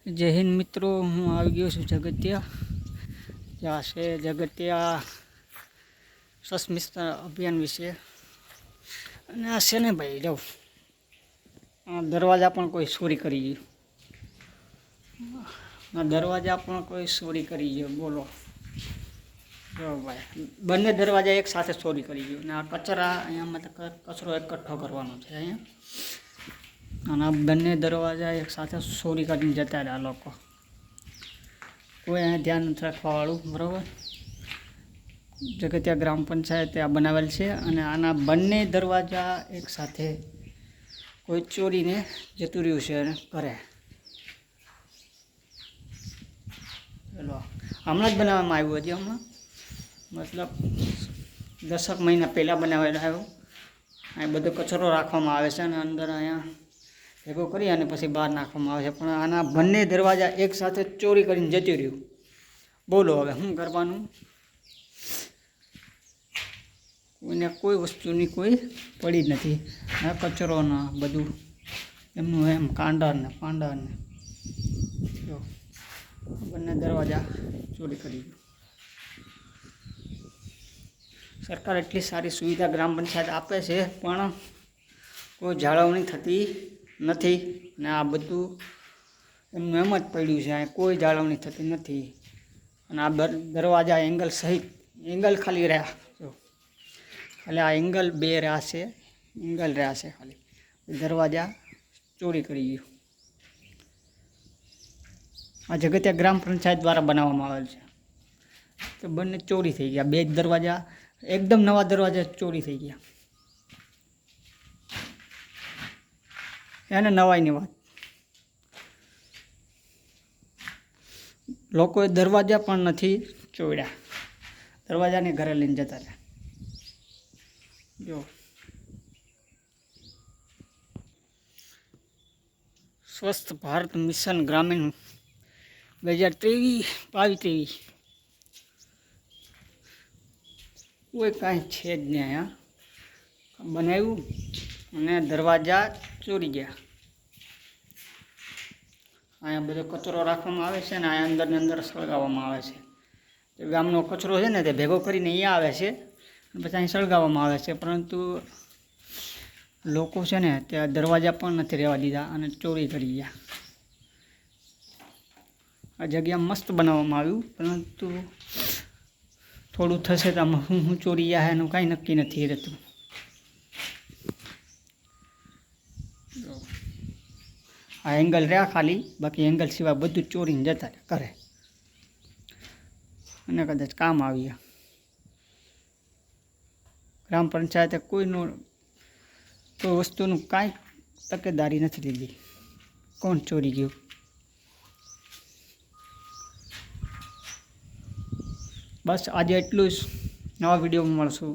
जय हिंद मित्रों, हूँ आई गयो छूँ जगतिया। ज्याँ से जगतिया सस्मित अभियान विषे अने आ छे ने भाई जो दरवाजा पण कोई चोरी करी गयो। दरवाजा पण कोई चोरी करी गयो। बोलो जो भाई बने दरवाजा एक साथ चोरी करी गयो ने आ कचरा अहींया मतलब कचरो एकठो करवानो छे अहींया अने आ बने दरवाजा एक साथ चोरी करीने जता रह्या लोको। कोई अहीं ध्यान नथी राखवावाळुं। बरोबर जगतिया ग्राम पंचायते आ बनावेल छे अने आना बंने दरवाजा एक साथे कोई चोरीने जतुं रह्युं छे अने करे। चलो हमणां ज बनाववामां आव्युं हजी हमणां मतलब 10 महीना पहेला बनावेल आव्युं। अहीं बधो कचरो राखवामां आवे छे अने अंदर अहींया भेगो करी अने पछी बहार नाखवामां आवे छे। पण आना बंने दरवाजा एक साथे चोरी करीने जती रह्युं। बोलो हवे शुं करवानुं? कोईने कोई वस्तुनी कोई पड़ी ज नथी। आ कचरो ने बधुं एमनुं एम कांडा ने पांडा ने जो बंने दरवाजा चोरी करी गयो। सरकार एटली सारी सुविधा ग्राम पंचायत आपे छे पण कोई जाळवणी थती नथी ने आ बधुं एमनुं एम ज पड्युं छे। आ कोई जाळवणी थती नथी अने आ दरवाजा एंगल सहित एंगल खाली रह्या जो खाली आ एंगल बे रह्या छे। एंगल रह्या छे खाली दरवाजा चोरी करी गयो। आ जगतिया ग्राम पंचायत द्वारा बनाववामां आवेल छे। तो बंने चोरी थई गया। बे दरवाजा एकदम नवा दरवाजा चोरी थई गया। एने नवाईनी वात। लोकोए दरवाजा पण नथी चोर्या। दरवाजाने घरे लईने जता रह्या। जो स्वस्थ भारत मिशन ग्रामीण 2023-22 कोई कांई छे ज नहीं। अहींया बनाव्युं अने दरवाजा चोरी गया। अहींया बधो कचरो राखवामां आवे छे ने आ अंदर ने अंदर सळगाववामां आवे छे। ते गामनो कचरो छे ने ते भेगो करीने अहींया आवे छे अने पछी અહીં સળગાવવામાં આવે છે। પરંતુ લોકો છે ને તે દરવાજા પણ નથી રહેવા દીધા અને ચોરી કરી ગયા। આ જગ્યા મસ્ત બનાવવામાં આવ્યું પરંતુ થોડું થશે તો આમાં શું ચોરી ગયા એનું કાંઈ નક્કી નથી રહેતું। આ એંગલ રહ્યા ખાલી, બાકી એંગલ સિવાય બધું ચોરીને જતા કરે અને કદાચ કામ આવી। ग्राम पंचायते कोई वस्तु कांई तकेदारी नहीं लीधी। कोण चोरी गयो? बस आज एटलुं ज। नवा विडियो में मळशुं।